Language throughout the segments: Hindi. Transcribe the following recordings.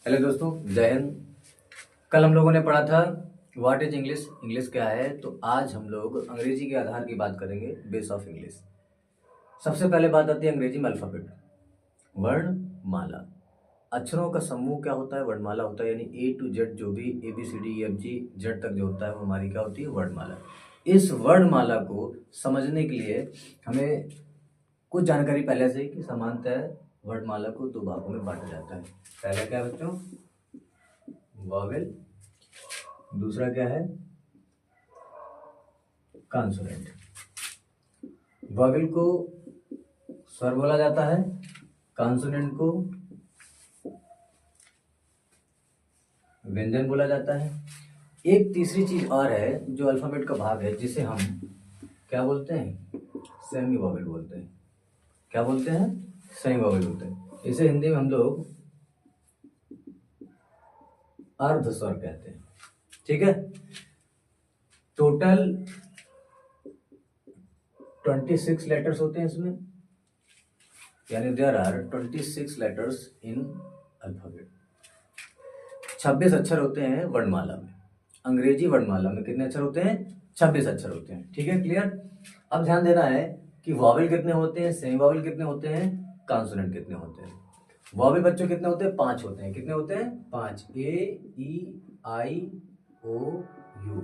हेलो दोस्तों, जय हिंद। कल हम लोगों ने पढ़ा था व्हाट इज इंग्लिश, इंग्लिश क्या है। तो आज हम लोग अंग्रेजी के आधार की बात करेंगे, बेस ऑफ इंग्लिश। सबसे पहले बात आती है अंग्रेजी में अल्फाबेट, वर्णमाला। अक्षरों का समूह क्या होता है? वर्णमाला होता है। यानी ए टू जेड जो भी ABCDEFG जेड तक जो होता है वो हमारी क्या होती है? वर्णमाला। इस वर्णमाला को समझने के लिए हमें कुछ जानकारी पहले से ही कि सामान्यतः वर्णमाला को दो भागों में बांटा जाता है। पहला क्या है बच्चों? वॉवेल। दूसरा क्या है? कॉन्सोनेंट। वॉवेल को स्वर बोला जाता है, कॉन्सोनेंट को व्यंजन बोला जाता है। एक तीसरी चीज और है जो अल्फाबेट का भाग है, जिसे हम क्या बोलते हैं? सेमी वॉवेल बोलते हैं। क्या बोलते हैं? सेमी वॉवेल बोलते हैं। इसे हिंदी में हम लोग अर्ध स्वर कहते हैं। ठीक है। टोटल 26 लेटर्स होते हैं इसमें, यानी there are 26 letters in alphabet. 26 अक्षर होते हैं वर्णमाला में। अंग्रेजी वर्णमाला में कितने अक्षर होते हैं? 26 अक्षर होते हैं। ठीक है, क्लियर। अब ध्यान देना है कि वॉवेल कितने होते हैं, सेमी वॉवेल कितने होते हैं, कॉन्सोनेंट कितने होते हैं। वॉवेल बच्चों कितने होते हैं? 5 होते हैं। कितने होते हैं? 5। A E I O U।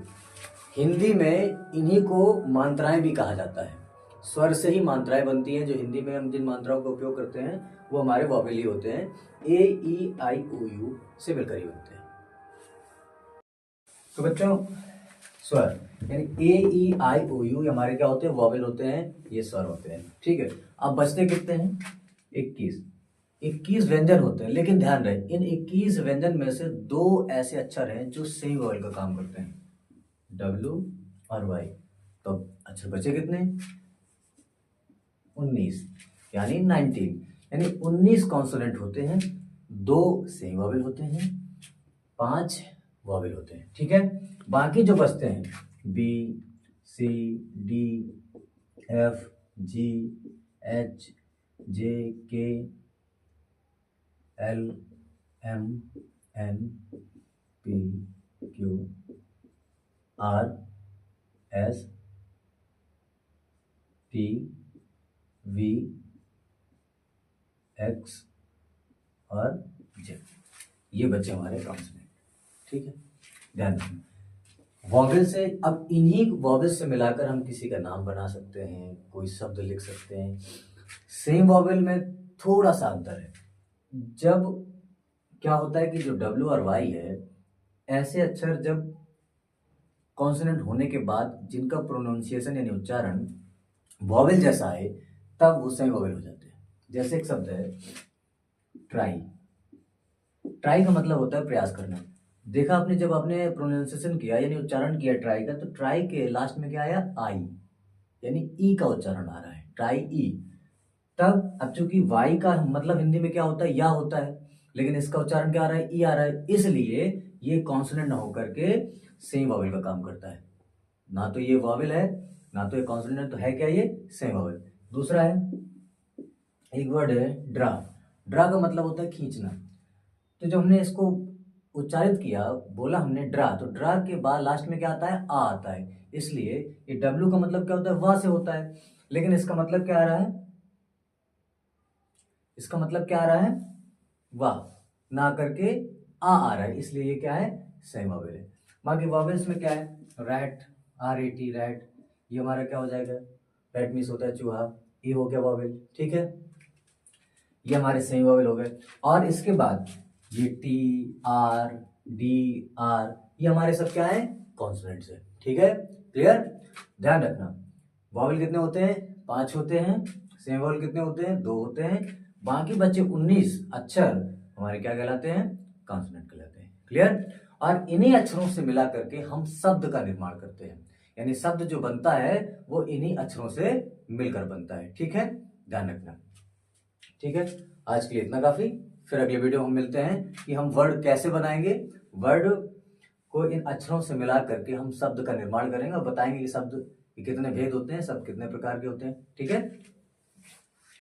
Hindi में इन्हीं को मात्राएं भी कहा जाता है। स्वर से ही मात्राएं बनती हैं। जो हिंदी में हम जिन मात्राओं का उपयोग करते हैं वो हमारे वॉवेल ही होते हैं। AEIOU से मिलकर ही होते हैं। तो बच्चों, स्वर यानी AEIOU हमारे क्या होते हैं? वॉवेल होते हैं, ये स्वर होते हैं। ठीक है। अब बचते कितने हैं? 21 व्यंजन होते हैं। लेकिन ध्यान रहे, इन 21 व्यंजन में से 2 ऐसे अक्षर हैं जो सेमी वॉवेल का काम करते हैं, W और Y। तो अक्षर बचे कितने? 19, यानी 19। यानी 19 कॉन्सोनेंट होते हैं, 2 सेमी वॉवेल होते हैं, 5 वॉवेल होते हैं। ठीक है। बाकी जो बचते हैं B C D F G H J K L M N P Q R S T V X और Z, ये बच्चे हमारे कॉन्सोनेंट। ठीक है, ध्यान रखना। वॉवेल से, अब इन्हीं वॉवेल से मिलाकर हम किसी का नाम बना सकते हैं, कोई शब्द लिख सकते हैं। सेम वॉवेल में थोड़ा सा अंतर है। जब क्या होता है कि जो W और Y है, ऐसे अक्षर जब कॉन्सोनेंट होने के बाद जिनका प्रोनाउंसिएशन यानी उच्चारण वॉवेल जैसा है, तब वो सेमी वॉवेल हो जाते हैं। जैसे एक शब्द है ट्राई। ट्राई का मतलब होता है प्रयास करना। देखा आपने, जब आपने प्रोनाउंसिएशन किया यानी उच्चारण किया ट्राई का, तो ट्राई के लास्ट में क्या आया? आई, यानी ई का उच्चारण आ रहा है, ट्राई ई। तब अब चूंकि वाई का मतलब हिंदी में क्या होता है? या होता है, लेकिन इसका उच्चारण क्या आ रहा है? ई आ रहा है, इसलिए ये कॉन्सोनेंट ना होकर के सेमी वॉवेल का काम करता है। ना तो ये वॉवेल है, ना तो ये कॉन्सोनेंट, तो है क्या? ये सेमी वॉवेल। दूसरा है, एक वर्ड है ड्रा। ड्रा का मतलब होता है खींचना। तो जब हमने इसको उच्चारित किया, बोला हमने ड्रा, तो ड्रा के बाद लास्ट में क्या आता है? आ आता है। इसलिए ये डब्ल्यू का मतलब क्या होता है? वाह से होता है। लेकिन इसका मतलब क्या आ रहा है? इसका मतलब क्या आ रहा है? वाह, ना करके आ रहा है, इसलिए ये क्या है? सेमी वॉवेल है। बाकी वॉवेल्स में क्या है? रैट, RAT, रैट, ये हमारा क्या हो जाएगा? रैट मीन्स होता है चूहा, ये हो गया वॉवेल। ठीक है, ये हमारे सेमी वॉवेल हो गए। और इसके बाद ये TR, DR, ये हमारे सब क्या है? कॉन्सोनेंट्स है। ठीक है, क्लियर। ध्यान रखना, वॉवेल कितने होते हैं? 5 होते हैं। सेमी वॉवेल कितने होते हैं? 2 होते हैं। बाकी बचे 19 अक्षर हमारे क्या कहलाते हैं? कॉन्सोनेंट कहलाते हैं। क्लियर। और इन्हीं अक्षरों से मिला करके हम शब्द का निर्माण करते हैं, यानी शब्द जो बनता है वो इन्हीं अक्षरों से मिलकर बनता है। ठीक है, ध्यान रखना। ठीक है, आज के लिए इतना काफी। फिर अगले वीडियो में हम मिलते हैं कि हम वर्ड कैसे बनाएंगे। वर्ड को इन अक्षरों से मिला करके हम शब्द का निर्माण करेंगे और बताएंगे कि शब्द के कितने भेद होते हैं, शब्द कितने प्रकार के होते हैं। ठीक है।